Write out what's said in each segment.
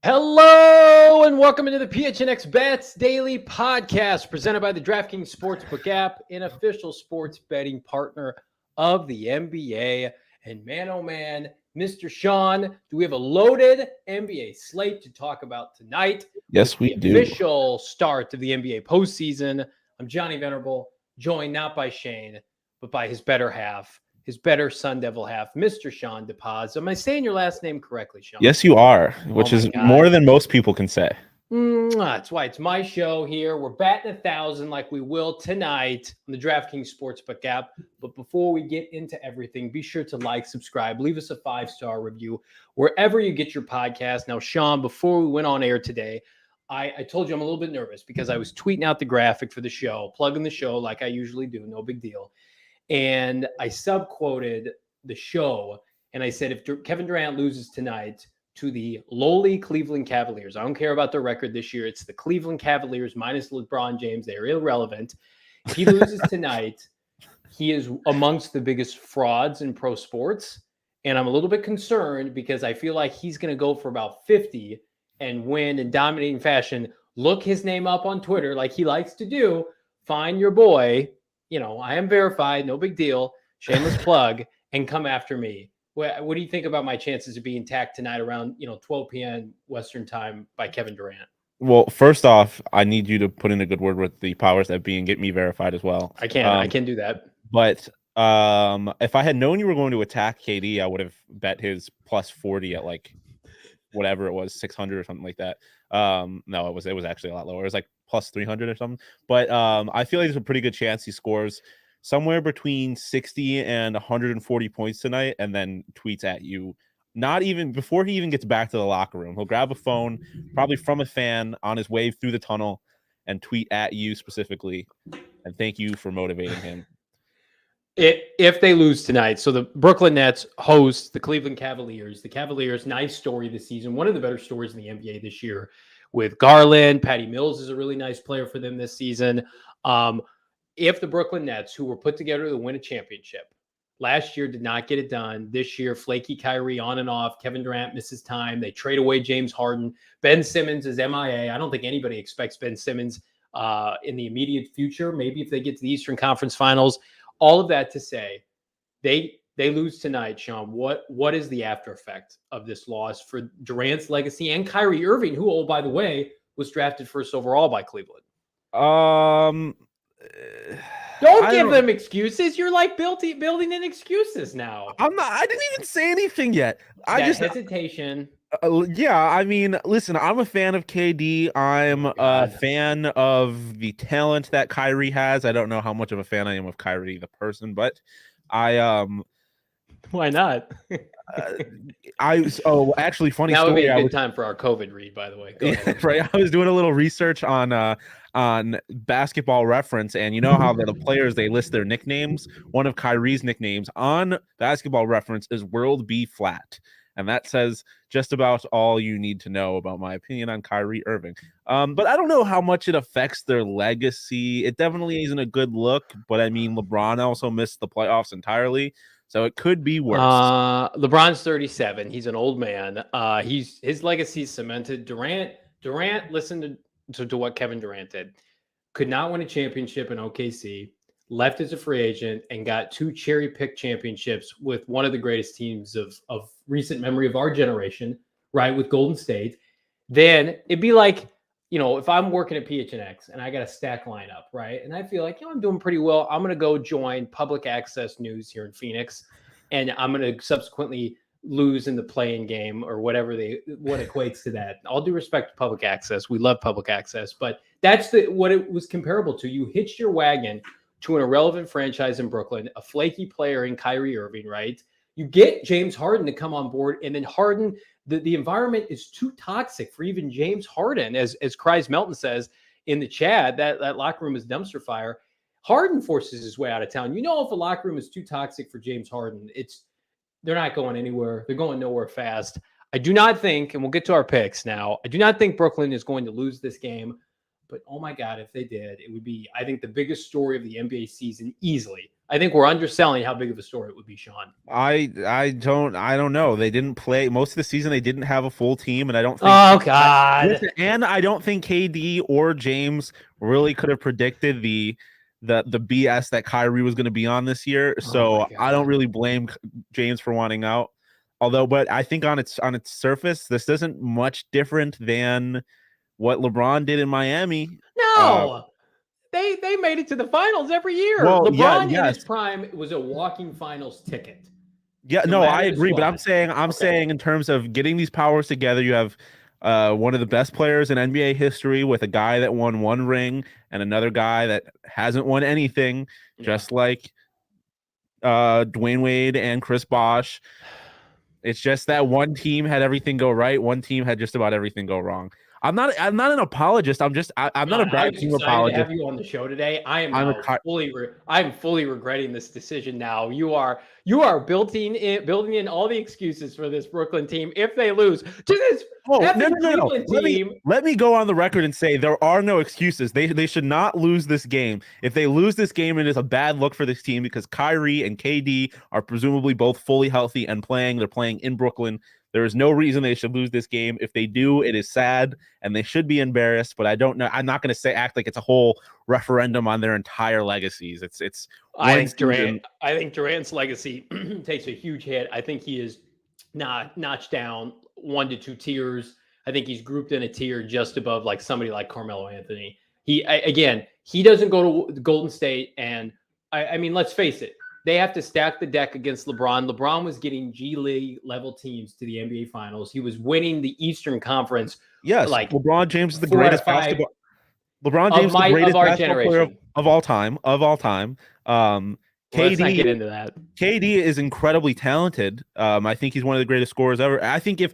Hello and welcome into the PHNX Bets Daily Podcast presented by the DraftKings Sportsbook app, an official sports betting partner of the NBA. And man, oh man, Mr. Shawn, do we have a loaded NBA slate to talk about tonight? Yes, we do. Official start of the NBA postseason. I'm Johnny Venerable, joined not by Shane, but by his better half, his better Sun Devil half, Mr. Shawn DePaz. Am I saying your last name correctly, Shawn? Yes, you are, which is more than most people can say. That's why it's my show here. We're batting 1,000 like we will tonight on the DraftKings Sportsbook app. But before we get into everything, be sure to like, subscribe, leave us a 5-star review wherever you get your podcast. Now, Shawn, before we went on air today, I told you I'm a little bit nervous because I was tweeting out the graphic for the show, plugging the show like I usually do, no big deal. And I subquoted the show, and I said, if Kevin Durant loses tonight to the lowly Cleveland Cavaliers, I don't care about their record this year. It's the Cleveland Cavaliers minus LeBron James. They're irrelevant. If he loses tonight, he is amongst the biggest frauds in pro sports. And I'm a little bit concerned because I feel like he's going to go for about 50 and win in dominating fashion. Look his name up on Twitter like he likes to do. Find your boy. You know, I am verified, no big deal, shameless plug, and come after me. What do you think about my chances of being tagged tonight around, 12 p.m. Western time by Kevin Durant? Well, first off, I need you to put in a good word with the powers that be and get me verified as well. I can do that. But if I had known you were going to attack KD, I would have bet his plus 40 at like whatever it was, 600 or something like that. No, it was actually a lot lower. It was like plus 300 or something. But I feel like there's a pretty good chance he scores somewhere between 60 and 140 points tonight, and then tweets at you. Not even before he even gets back to the locker room, he'll grab a phone, probably from a fan on his way through the tunnel, and tweet at you specifically, and thank you for motivating him. If they lose tonight, so the Brooklyn Nets host the Cleveland Cavaliers. The Cavaliers, nice story this season, one of the better stories in the NBA this year with Garland. Patty Mills is a really nice player for them this season. If the Brooklyn Nets, who were put together to win a championship, last year did not get it done. This year, flaky Kyrie on and off. Kevin Durant misses time. They trade away James Harden. Ben Simmons is MIA. I don't think anybody expects Ben Simmons in the immediate future. Maybe if they get to the Eastern Conference Finals. All of that to say, they lose tonight, Shawn. What is the after effect of this loss for Durant's legacy and Kyrie Irving, who, oh, by the way, was drafted first overall by Cleveland? Don't give them excuses. You're like building in excuses now. I'm not. I didn't even say anything yet. Hesitation. Yeah, I mean, listen, I'm a fan of KD. I'm a fan of the talent that Kyrie has. I don't know how much of a fan I am of Kyrie, the person, but Why not? Actually, funny now story. Would be a good time for our COVID read, by the way. Go ahead. Right. I was doing a little research on Basketball Reference, and you know how the players, they list their nicknames. One of Kyrie's nicknames on Basketball Reference is World B Flat. And that says just about all you need to know about my opinion on Kyrie Irving. But I don't know how much it affects their legacy. It definitely isn't a good look. But I mean, LeBron also missed the playoffs entirely, so it could be worse. LeBron's 37. He's an old man. His legacy is cemented. Durant, listen to what Kevin Durant did. Could not win a championship in OKC. Left as a free agent and got 2 cherry-picked championships with one of the greatest teams of recent memory of our generation, right, with Golden State, then it'd be like, if I'm working at PHNX and I got a stack lineup, right, and I feel like, I'm doing pretty well, I'm going to go join public access news here in Phoenix, and I'm going to subsequently lose in the playing game or what equates to that. All due respect to public access, we love public access, but that's what it was comparable to. You hitched your wagon to an irrelevant franchise in Brooklyn, a flaky player in Kyrie Irving, right? You get James Harden to come on board, and then Harden, the environment is too toxic for even James Harden, as Kreis Melton says in the chat, that locker room is dumpster fire. Harden forces his way out of town. If a locker room is too toxic for James Harden, they're not going anywhere. They're going nowhere fast. I do not think, and we'll get to our picks now, I do not think Brooklyn is going to lose this game. But oh my God, if they did, it would be, I think, the biggest story of the NBA season easily. I think we're underselling how big of a story it would be, Shawn. I don't know. They didn't play most of the season. They didn't have a full team, and I don't think. Oh God. And I don't think KD or James really could have predicted the BS that Kyrie was going to be on this year. So I don't really blame James for wanting out. But I think on its surface, this isn't much different than what LeBron did in Miami. No, they made it to the finals every year. Well, LeBron in his prime was a walking finals ticket. Yeah, no, I agree, but I'm saying in terms of getting these powers together, you have one of the best players in NBA history with a guy that won one ring and another guy that hasn't won anything, just like Dwayne Wade and Chris Bosh. It's just that one team had everything go right, one team had just about everything go wrong. I'm not an apologist. I'm not a bad team apologist. To have you on the show today. I'm fully regretting this decision now. You are building in all the excuses for this Brooklyn team if they lose to this Cleveland team. Let me go on the record and say there are no excuses. They should not lose this game. If they lose this game, it is a bad look for this team because Kyrie and KD are presumably both fully healthy and playing. They're playing in Brooklyn. There is no reason they should lose this game. If they do, it is sad, and they should be embarrassed. But I don't know. I'm not going to act like it's a whole referendum on their entire legacies. It's. I think Durant's legacy takes a huge hit. I think he is not notched down 1 to 2 tiers. I think he's grouped in a tier just above like somebody like Carmelo Anthony. He doesn't go to Golden State, and I mean, let's face it. They have to stack the deck against LeBron. LeBron was getting G League level teams to the NBA Finals. He was winning the Eastern Conference. Yes, like LeBron James is the greatest basketball. LeBron James is the greatest basketball player of all time. Let's not get into that. KD is incredibly talented. I think he's one of the greatest scorers ever. I think if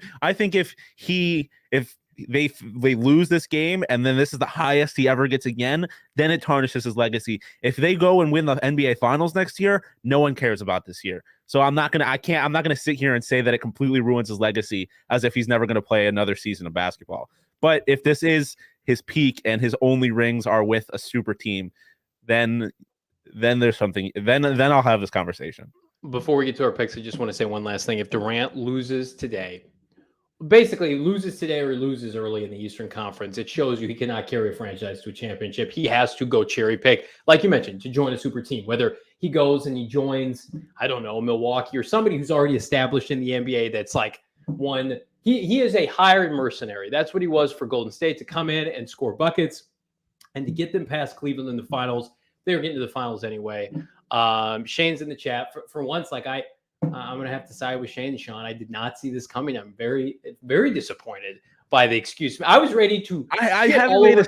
they lose this game and then this is the highest he ever gets again, then it tarnishes his legacy. If they go and win the NBA Finals next year, no one cares about this year. So I'm not gonna sit here and say that it completely ruins his legacy as if he's never gonna play another season of basketball. But if this is his peak and his only rings are with a super team, then there's something. Then I'll have this conversation. Before we get to our picks, I just want to say one last thing. If Durant loses today, basically loses today or loses early in the Eastern Conference, it shows you he cannot carry a franchise to a championship. He has to go cherry pick, like you mentioned, to join a super team. Whether he goes and he joins, I don't know, Milwaukee or somebody who's already established in the NBA that's like one. He is a hired mercenary. That's what he was for Golden State, to come in and score buckets and to get them past Cleveland in the finals. They were getting to the finals anyway. Shane's in the chat. For once, like I'm going to have to side with Shane and Shawn. I did not see this coming. I'm very, very disappointed by the excuse. I was ready to. I haven't made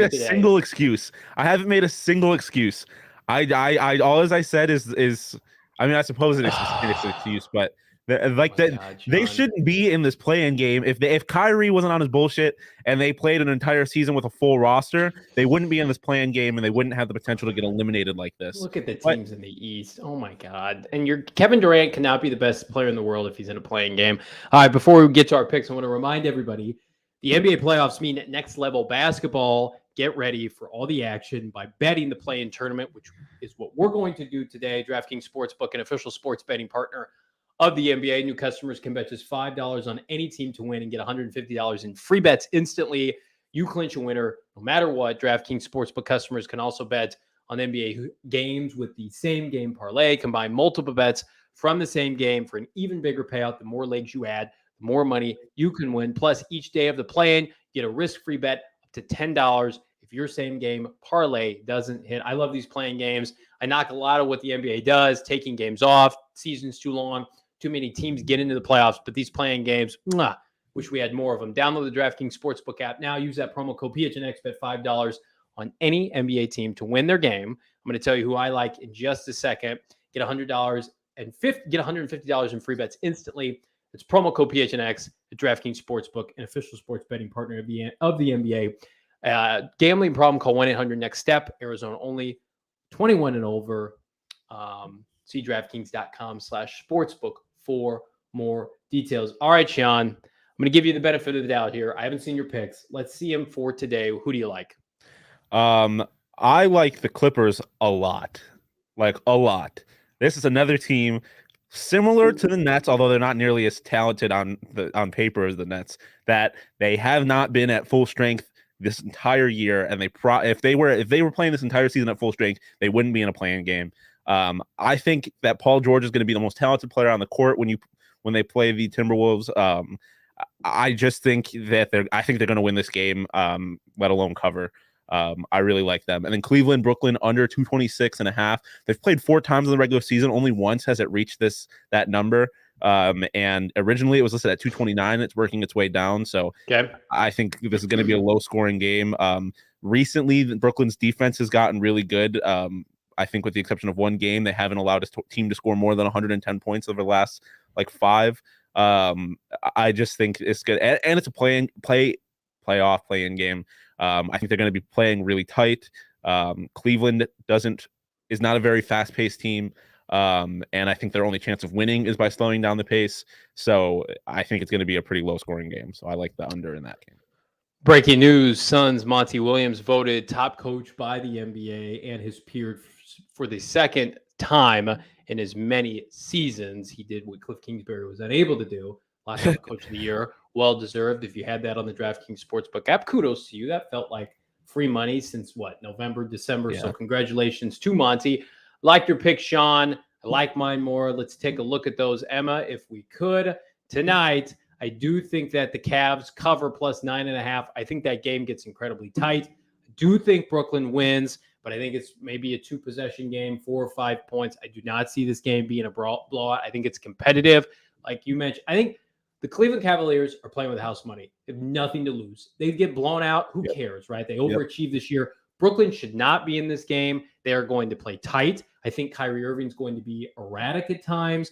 a single excuse. I haven't made a single excuse. All as I said is I mean, I suppose it's an excuse, but they shouldn't be in this play-in game. If Kyrie wasn't on his bullshit and they played an entire season with a full roster, they wouldn't be in this play-in game and they wouldn't have the potential to get eliminated like this. Look at the teams in the East. Oh my God! And Kevin Durant cannot be the best player in the world if he's in a play-in game. All right, before we get to our picks, I want to remind everybody the NBA playoffs mean next level basketball. Get ready for all the action by betting the play-in tournament, which is what we're going to do today. DraftKings Sportsbook, an official sports betting partner of the NBA. New customers can bet just $5 on any team to win and get $150 in free bets instantly. You clinch a winner no matter what. DraftKings Sportsbook customers can also bet on NBA games with the same game parlay. Combine multiple bets from the same game for an even bigger payout. The more legs you add, the more money you can win. Plus, each day of the play-in, you get a risk-free bet up to $10 if your same game parlay doesn't hit. I love these playing games. I knock a lot of what the NBA does, taking games off, season's too long, too many teams get into the playoffs, but these playing games, wish we had more of them. Download the DraftKings Sportsbook app now. Use that promo code PHNX, bet $5 on any NBA team to win their game. I'm going to tell you who I like in just a second. Get $100 and get $150 in free bets instantly. It's promo code PHNX at DraftKings Sportsbook, an official sports betting partner of the NBA. Gambling problem, call 1-800-NEXT-STEP. Arizona only, 21 and over. See DraftKings.com/sportsbook for more details. All right, Shawn, I'm going to give you the benefit of the doubt here. I haven't seen your picks. Let's see them for today. Who do you like? I like the Clippers a lot. Like a lot. This is another team similar to the Nets, although they're not nearly as talented on paper as the Nets, that they have not been at full strength this entire year. And if they were playing this entire season at full strength, they wouldn't be in a play-in game. I think that Paul George is going to be the most talented player on the court when they play the Timberwolves. I just think that they're going to win this game, let alone cover. I really like them. And then Cleveland, Brooklyn under 226.5. They've played 4 times in the regular season. Only once has it reached that number. And originally it was listed at 229. It's working its way down. So okay. I think this is going to be a low scoring game. Recently, Brooklyn's defense has gotten really good. I think with the exception of one game, they haven't allowed a team to score more than 110 points over the last 5. I just think it's good. And it's a playoff play-in game. I think they're going to be playing really tight. Cleveland is not a very fast-paced team. And I think their only chance of winning is by slowing down the pace. So I think it's going to be a pretty low-scoring game. So I like the under in that game. Breaking news, Suns Monty Williams voted top coach by the NBA and his peers for the second time in as many seasons. He did what Cliff Kingsbury was unable to do. Lockout Coach of the Year. Well-deserved. If you had that on the DraftKings Sportsbook app, kudos to you. That felt like free money since, November, December. Yeah. So congratulations to Monty. Like your pick, Shawn. I like mine more. Let's take a look at those, Emma, if we could. Tonight, I do think that the Cavs cover plus 9.5. I think that game gets incredibly tight. I do think Brooklyn wins, but I think it's maybe a 2-possession game, 4 or 5 points. I do not see this game being a blowout. I think it's competitive. Like you mentioned, I think the Cleveland Cavaliers are playing with house money. They have nothing to lose. They get blown out. Who cares, right? They overachieved this year. Brooklyn should not be in this game. They are going to play tight. I think Kyrie Irving's going to be erratic at times.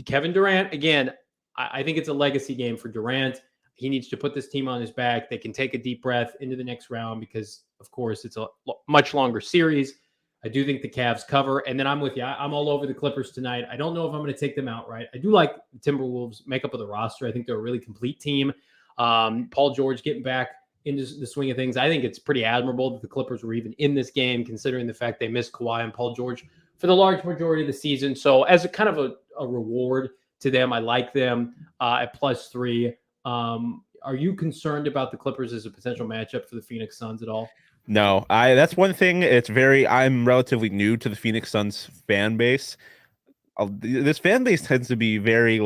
Kevin Durant, again, I think it's a legacy game for Durant. He needs to put this team on his back. They can take a deep breath into the next round because, of course, it's a much longer series. I do think the Cavs cover. And then I'm with you. I'm all over the Clippers tonight. I don't know if I'm going to take them outright. I do like the Timberwolves makeup of the roster. I think they're a really complete team. Paul George getting back into the swing of things. I think it's pretty admirable that the Clippers were even in this game, considering the fact they missed Kawhi and Paul George for the large majority of the season. So as a kind of a reward to them, I like them at +3. Are you concerned about the Clippers as a potential matchup for the Phoenix Suns at all? No, that's one thing. I'm relatively new to the Phoenix Suns fan base. This fan base tends to be very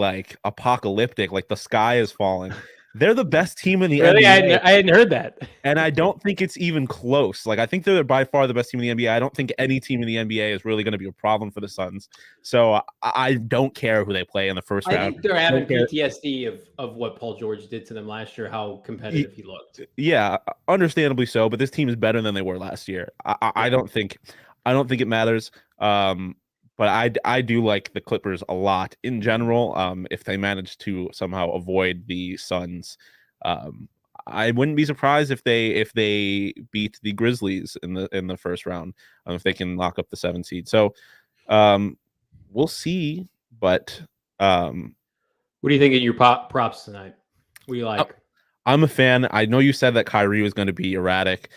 apocalyptic, like the sky is falling. They're the best team in the NBA. I hadn't heard that. And I don't think it's even close. I think they're by far the best team in the NBA. I don't think any team in the NBA is really going to be a problem for the Suns. So I don't care who they play in the first round. I think they're having PTSD of what Paul George did to them last year, how competitive he looked. Yeah, understandably so. But this team is better than they were last year. I don't think it matters. But I do like the Clippers a lot in general. If they manage to somehow avoid the Suns, I wouldn't be surprised if they beat the Grizzlies in the first round, if they can lock up the 7 seed. So we'll see. But what do you think of your props tonight? What do you like? I'm a fan. I know you said that Kyrie was going to be erratic.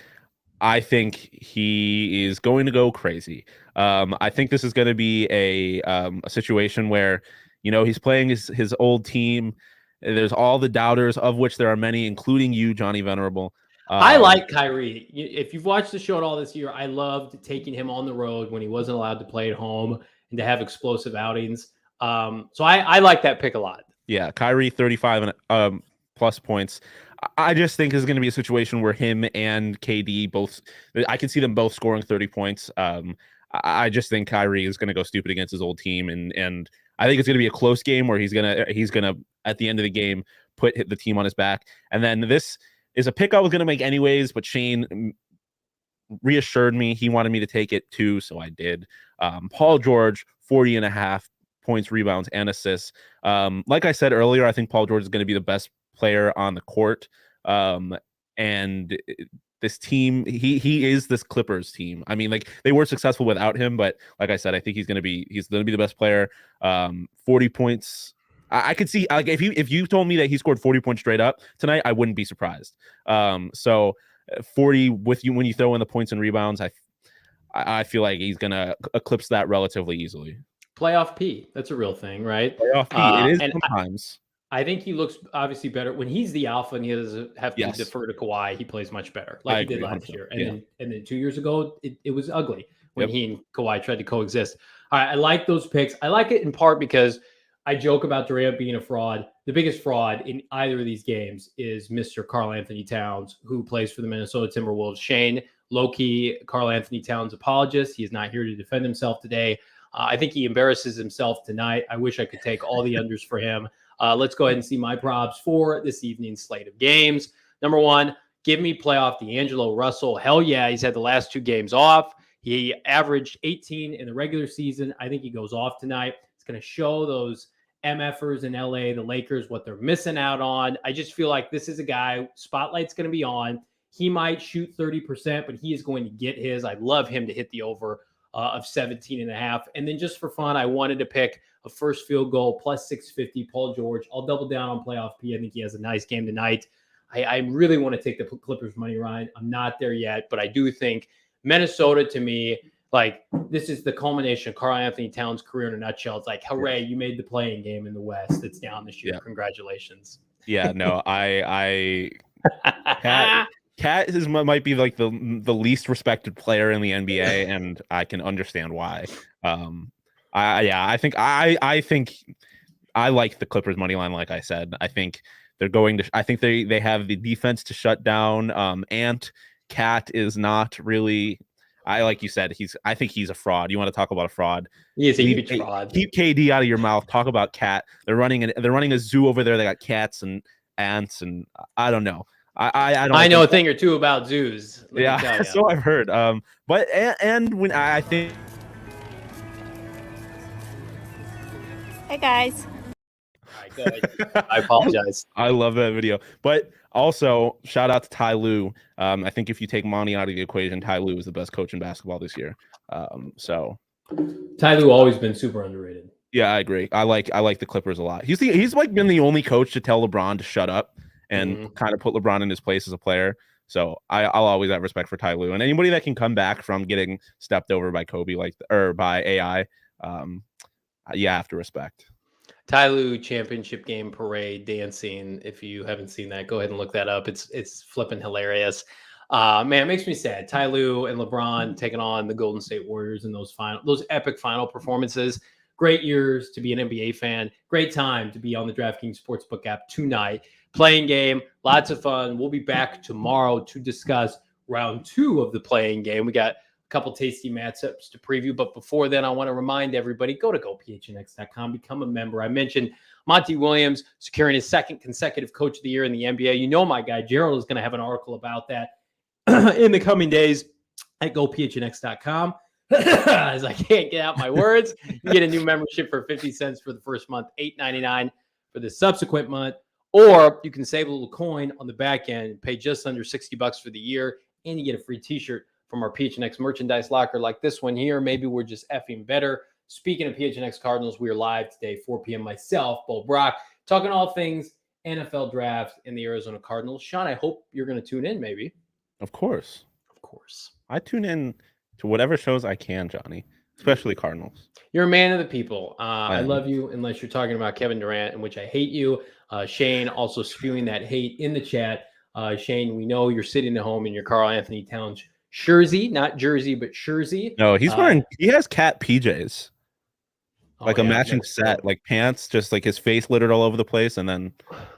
I think he is going to go crazy. I think this is going to be a situation where, he's playing his old team. There's all the doubters, of which there are many, including you, Johnny Venerable. I like Kyrie. If you've watched the show at all this year, I loved taking him on the road when he wasn't allowed to play at home and to have explosive outings. So I like that pick a lot. Yeah, Kyrie 35 and plus points. I just think is going to be a situation where him and KD both. I can see them both scoring 30 points. I just think Kyrie is going to go stupid against his old team, and I think it's going to be a close game where he's gonna at the end of the game put the team on his back. And then this is a pick I was going to make anyways, but Shane reassured me. He wanted me to take it too, so I did. Paul George 40.5 points, rebounds, and assists. Like I said earlier, I think Paul George is going to be the best player on the court. And this team, he is this Clippers team. I mean, like they were successful without him, but like I said, I think he's going to be the best player. 40 points. I could see, like, if you told me that he scored 40 points straight up tonight, I wouldn't be surprised. So 40 with you when you throw in the points and rebounds, I feel like he's gonna eclipse that relatively easily. Playoff P, that's a real thing, right? Playoff P, it is sometimes. I think he looks obviously better when he's the alpha and he doesn't have to defer to Kawhi. He plays much better, like he did last year. And then 2 years ago, it was ugly when he and Kawhi tried to coexist. All right, I like those picks. I like it in part because I joke about Durant being a fraud. The biggest fraud in either of these games is Mr. Karl Anthony Towns, who plays for the Minnesota Timberwolves. Shane, low-key Karl Anthony Towns apologist. He is not here to defend himself today. I think he embarrasses himself tonight. I wish I could take all the unders for him. Let's go ahead and see my props for this evening's slate of games. Number one, give me playoff D'Angelo Russell. Hell yeah, he's had the last 2 games off. He averaged 18 in the regular season. I think he goes off tonight. It's going to show those MFers in LA, the Lakers, what they're missing out on. I just feel like this is a guy, spotlight's going to be on. He might shoot 30%, but he is going to get his. I'd love him to hit the over of 17.5. And then just for fun, I wanted to pick a first field goal plus 650, Paul George. I'll double down on playoff P. I think he has a nice game tonight. I really want to take the Clippers money line. I'm not there yet, but I do think Minnesota, to me, like, this is the culmination of Karl Anthony Towns' career in a nutshell. It's like, hooray, you made the playing game in the West. It's down this year. Congratulations. Yeah, no, Cat might be like the least respected player in the NBA, and I can understand why. I think I like the Clippers money line. Like I said, I think they're going to. I think they have the defense to shut down. Cat is not really. Like you said, I think he's a fraud. You want to talk about a fraud? He is a huge fraud. Keep KD out of your mouth. Talk about Cat. They're running a zoo over there. They got cats and ants, and I don't know. I know a thing or two about zoos. Yeah, so I've heard. But when I think. Hey guys. All right, go ahead. I apologize. I love that video, but also shout out to Ty Lue. I think if you take Monty out of the equation, Ty Lue is the best coach in basketball this year. So Ty Lue always been super underrated. Yeah, I agree. I like the Clippers a lot. He's like been the only coach to tell LeBron to shut up and kind of put LeBron in his place as a player. So I'll always have respect for Ty Lue, and anybody that can come back from getting stepped over by Kobe or by AI. You have to respect. Ty Lue championship game parade dancing. If you haven't seen that, go ahead and look that up. It's flipping hilarious. Man, it makes me sad. Ty Lue and LeBron taking on the Golden State Warriors in those epic final performances. Great years to be an NBA fan. Great time to be on the DraftKings Sportsbook app tonight. Playing game, lots of fun. We'll be back tomorrow to discuss round 2 of the playing game. We got couple tasty matchups to preview. But before then, I want to remind everybody, go to gophnx.com, become a member. I mentioned Monty Williams securing his 2nd consecutive Coach of the Year in the NBA. You know my guy Gerald is going to have an article about that in the coming days at gophnx.com. As I can't get out my words, you get a new membership for 50 cents for the first month, $8.99 for the subsequent month. Or you can save a little coin on the back end, pay just under $60 for the year, and you get a free t-shirt from our PHNX merchandise locker like this one here. Maybe we're just effing better. Speaking of PHNX Cardinals, we are live today, 4 p.m. Myself, Bo Brock, talking all things NFL draft and the Arizona Cardinals. Sean, I hope you're going to tune in, maybe. Of course. Of course. I tune in to whatever shows I can, Johnny, especially Cardinals. You're a man of the people. I love you unless you're talking about Kevin Durant, in which I hate you. Shane also spewing that hate in the chat. Shane, we know you're sitting at home in your Karl Anthony Towns jersey, not jersey, but jersey. No, he's wearing. He has cat PJs. Like a matching set, like pants, just like his face littered all over the place, and then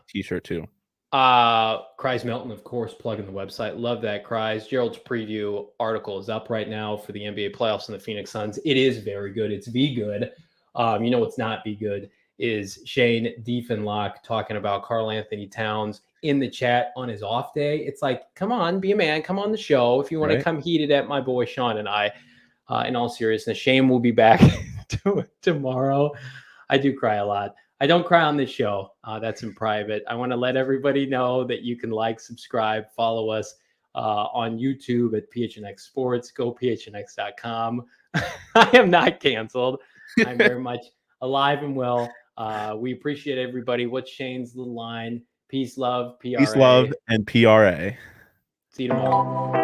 t-shirt too. Cries Melton, of course, plugging the website. Love that, Cries. Gerald's preview article is up right now for the NBA playoffs and the Phoenix Suns. It is very good. It's be good. You know what's not be good is Shane Diefenlock talking about Karl Anthony Towns in the chat on his off day. It's like, come on, be a man. Come on the show. If you want to come heated at my boy Sean and I, in all seriousness, Shane will be back tomorrow. I do cry a lot. I don't cry on this show. That's in private. I want to let everybody know that you can like, subscribe, follow us on YouTube at PHNX Sports. Go PHNX.com. I am not canceled. I'm very much alive and well. We appreciate everybody. What's Shane's little line? Peace, love, PRA. Peace, love, and PRA. See you tomorrow.